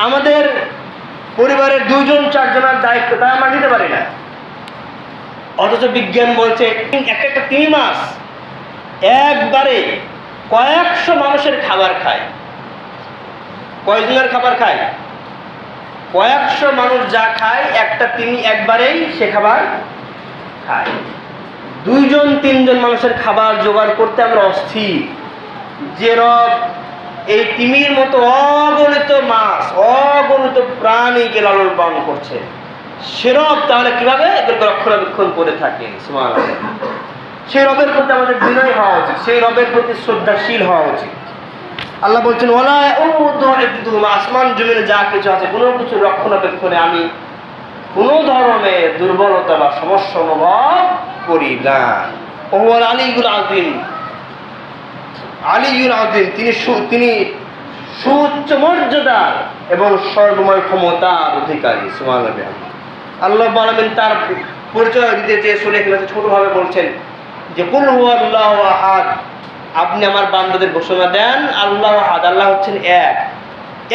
আমাদের পরিবারের 2 জন 4 জনের দায়িত্ব তা আমরা নিতে পারি না। অথচ বিজ্ঞান বলছে একটা তিমি মাছ একবারে কয়েকশো মানুষের খাবার খায়। কয়জনের খাবার খায়? কয়েকশো মানুষ যা খায় একটা তিমি একবারেই সে খাবার খায়। 2 জন 3 জন মানুষের খাবার জোগাড় করতে আমরা অস্থির। যে রব এই তিমির মতো অগণিত মাছ, অগণিত প্রাণীকে লালন পালন করছে, সে রব তাহলে কিভাবে এদেরকে রক্ষণাবেক্ষণ করে থাকে? সুবহানাল্লাহ। সেই রবের প্রতি আমাদের বিনয় হওয়া উচিত, সেই রবের প্রতি শ্রদ্ধাশীল হওয়া উচিত। আল্লাহ বলছেন ওয়ালা উদুহুম, আসমান জমিনে যা কিছু আছে কোনো কিছু রক্ষণাবেক্ষণে আমি কোনো ধরনের দুর্বলতা বা সমস্যা অনুভব করি না। ওয়াল আলিউল আযীম, আলিউল আযীম, তিনি সুউচ্চ মর্যাদার এবং সর্বময় ক্ষমতার অধিকারী। সুবহানাল্লাহ। আল্লাহ রাব্বুল আলামিন তার পরিচয় দিতে চেয়ে সূরা ইখলাসে ছোটভাবে বলছেন যে কুল হুয়াল্লাহু আহাদ, আপনি আমার বান্দাদের ঘোষণা দেন আল্লাহু আহাদ, আল্লাহ হচ্ছেন এক,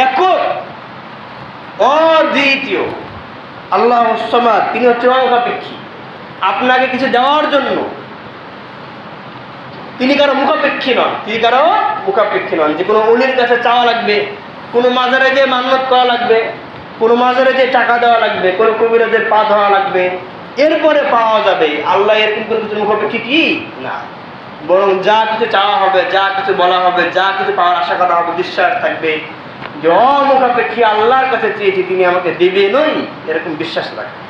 একক, অদ্বিতীয়। আল্লাহুস সামাদ, তিনি হচ্ছেন অমুখাপেক্ষী। আপনাকে কিছু দেওয়ার জন্য তিনি কারো মুখাপেক্ষী নন, তিনি কারো মুখাপেক্ষী নন। যে কোনো অলির কাছে চাওয়া লাগবে, কোনো মাজারে যে মান্নত করা লাগবে, কোনো মাজারে যে টাকা দেওয়া লাগবে, কোনো কবিরাজের পা ধোয়া লাগবে, এরপরে পাওয়া যাবে। আল্লাহ এরকম কোনো কিছু মুখাপেক্ষী কি না, বরং যা কিছু চাওয়া হবে, যা কিছু বলা হবে, যা কিছু পাওয়ার আশা করা হবে, বিশ্বাস থাকবে যে অমুখাপেক্ষী আল্লাহর কাছে চেয়েছি তিনি আমাকে দেবেনই, এরকম বিশ্বাস রাখবে।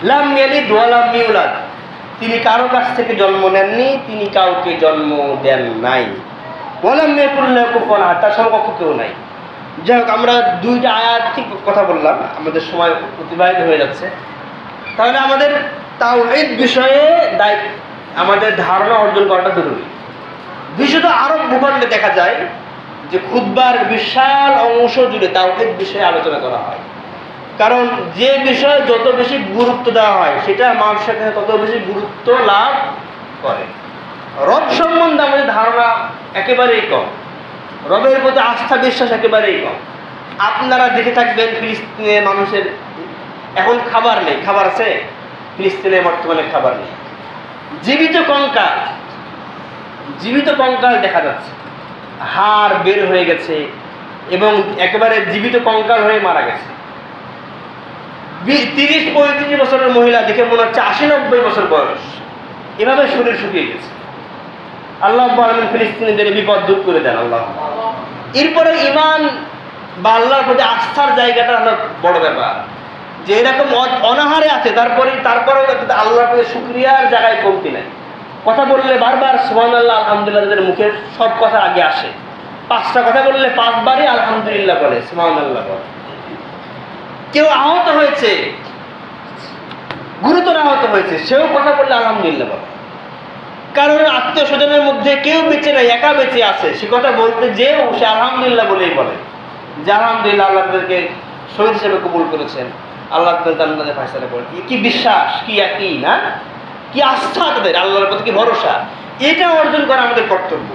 লাম ইয়ালিদ ওয়া লাম ইউলাদ, তিনি কারো কাছ থেকে জন্ম নেননি, তিনি কাউকে জন্ম দেন নাই। ওয়া লাম ইয়াকুল লাহু কুফুয়ান আহাদ, তার সমকক্ষ কেউ নাই। যাই হোক, আমরা 2টা আয়াত ঠিক কথা বললাম, আমাদের সময় অতিবাহিত হয়ে যাচ্ছে। তাহলে আমাদের তাওহীদ বিষয়ে আমাদের ধারণা অর্জন করাটা জরুরি। বিশেষত আরব ভূখণ্ডে দেখা যায় যে খুতবার বিশাল অংশ জুড়ে তাওহীদ বিষয়ে আলোচনা করা হয়। কারণ যে বিষয়ে যত বেশি গুরুত্ব দেওয়া হয় সেটা মানুষের কাছে তত বেশি গুরুত্ব লাভ করে। রব সম্বন্ধে আমাদের ধারণা একেবারেই কম, রবের প্রতি আস্থা বিশ্বাস একেবারেই কম। আপনারা দেখে থাকবেন ফিলিস্তিনের মানুষের এখন খাবার নেই। খাবার আছে? ফিলিস্তিনে বর্তমানে খাবার নেই। জীবিত কঙ্কাল দেখা যাচ্ছে, হাড় বের হয়ে গেছে এবং একেবারে জীবিত কঙ্কাল হয়ে মারা গেছে। 30-35 বছরের মহিলা দেখে মনে হচ্ছে 80-90 বছর বয়স, এভাবে শরীর শুকিয়ে গেছে। আল্লাহ রাব্বুল আলামিন ফিলিস্তিনিদের বিপদ দূর করে দেন। আল্লাহ এরপরে ঈমান বা আল্লাহর প্রতি আস্থার জায়গাটা হলো বড় ব্যাপার। যে এরকম অনাহারে আছে তারপরেও আল্লাহর প্রতি শুকরিয়ার জায়গায় কমতি নাই। কথা বললে বারবার সুবহানাল্লাহ আলহামদুলিল্লাহ, তাদের মুখের সব কথা আগে আসে। 5টা কথা বললে 5 বারই আলহামদুলিল্লাহ বলে, সুবহানাল্লাহ বলে। কেউ আহত হয়েছে, গুরুতর আহত হয়েছে, সেও কথা বললে আলহামদুলিল্লাহ বলে। কারণ আত্মীয় স্বজনের মধ্যে কেউ বেঁচে নাই, একা বেঁচে আছে, সে কথা বলতে যেও সে আলহামদুলিল্লাহ বলেই বলে যে আলহামদুলিল্লাহ আল্লাহ তাদেরকে শহীদ হিসেবে কবুল করেছেন, আল্লাহ তাদের ফয়সালা করেন। কি বিশ্বাস, কি একই না, কি আস্থা তাদের আল্লাহর প্রতি, কি ভরসা, এটা অর্জন করা আমাদের কর্তব্য।